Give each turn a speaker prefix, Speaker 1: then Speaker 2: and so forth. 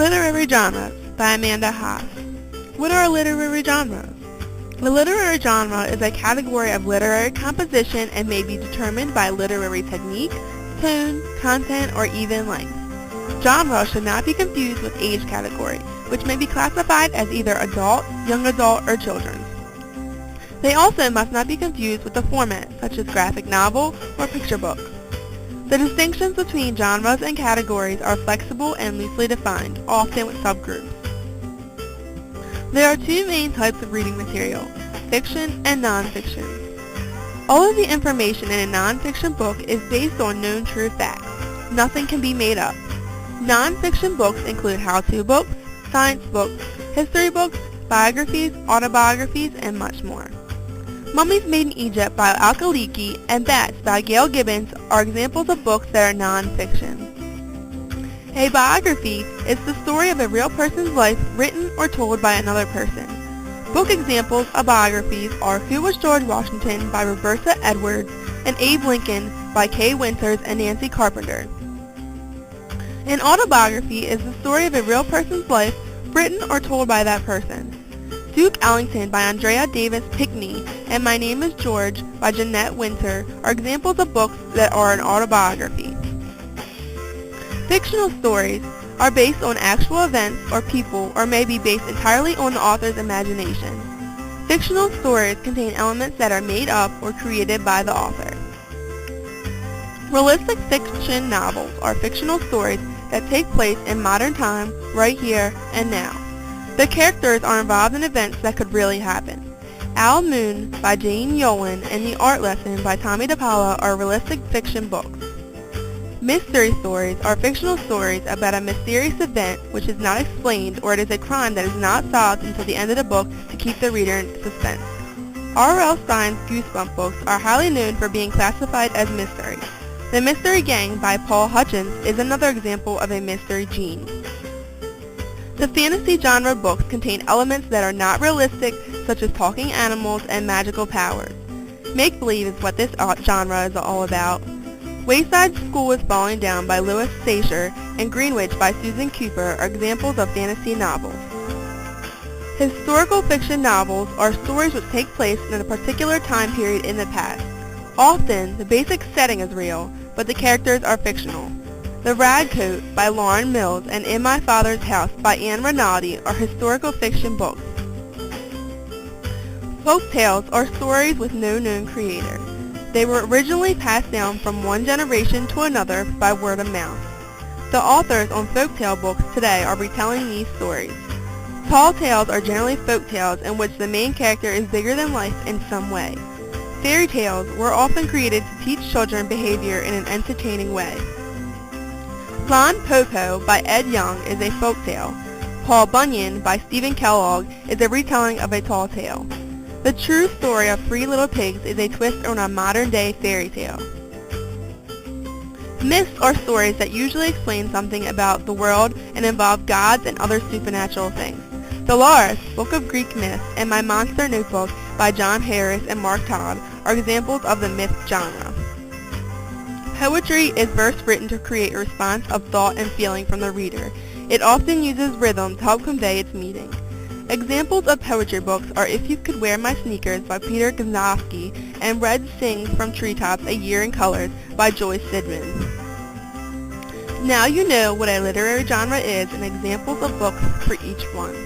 Speaker 1: Literary genres by Amanda Haas. What are literary genres? The literary genre is a category of literary composition and may be determined by literary technique, tone, content, or even length. Genre should not be confused with age category, which may be classified as either adult, young adult, or children's. They also must not be confused with the format, such as graphic novel or picture book. The distinctions between genres and categories are flexible and loosely defined, often with subgroups. There are two main types of reading material, fiction and nonfiction. All of the information in a nonfiction book is based on known true facts. Nothing can be made up. Nonfiction books include how-to books, science books, history books, biographies, autobiographies, and much more. Mummies Made in Egypt by Al-Khaliki and Bats by Gail Gibbons are examples of books that are non-fiction. A biography is the story of a real person's life written or told by another person. Book examples of biographies are Who Was George Washington by Roberta Edwards and Abe Lincoln by Kay Winters and Nancy Carpenter. An autobiography is the story of a real person's life written or told by that person. Duke Ellington by Andrea Davis Pickney and My Name is George by Jeanette Winter are examples of books that are an autobiography. Fictional stories are based on actual events or people or may be based entirely on the author's imagination. Fictional stories contain elements that are made up or created by the author. Realistic fiction novels are fictional stories that take place in modern time, right here and now. The characters are involved in events that could really happen. Al Moon by Jane Yolen and The Art Lesson by Tommy DePaula are realistic fiction books. Mystery stories are fictional stories about a mysterious event which is not explained, or it is a crime that is not solved until the end of the book to keep the reader in suspense. R.L. Stine's Goosebump books are highly known for being classified as mystery. The Mystery Gang by Paul Hutchins is another example of a mystery gene. The fantasy genre books contain elements that are not realistic, such as talking animals and magical powers. Make-believe is what this genre is all about. Wayside School is Falling Down by Louis Sachar and Greenwich by Susan Cooper are examples of fantasy novels. Historical fiction novels are stories which take place in a particular time period in the past. Often, the basic setting is real, but the characters are fictional. The Ragcoat by Lauren Mills and In My Father's House by Anne Rinaldi are historical fiction books. Folk tales are stories with no known creator. They were originally passed down from one generation to another by word of mouth. The authors on folktale books today are retelling these stories. Tall tales are generally folk tales in which the main character is bigger than life in some way. Fairy tales were often created to teach children behavior in an entertaining way. Lon Popo by Ed Young is a folk tale. Paul Bunyan by Stephen Kellogg is a retelling of a tall tale. The true story of Three Little Pigs is a twist on a modern-day fairy tale. Myths are stories that usually explain something about the world and involve gods and other supernatural things. Dolores, Book of Greek Myths, and My Monster Notebook by John Harris and Mark Todd are examples of the myth genre. Poetry is verse written to create a response of thought and feeling from the reader. It often uses rhythm to help convey its meaning. Examples of poetry books are If You Could Wear My Sneakers by Peter Gzowski and Red Sings from Treetops, A Year in Colors by Joyce Sidman. Now you know what a literary genre is and examples of books for each one.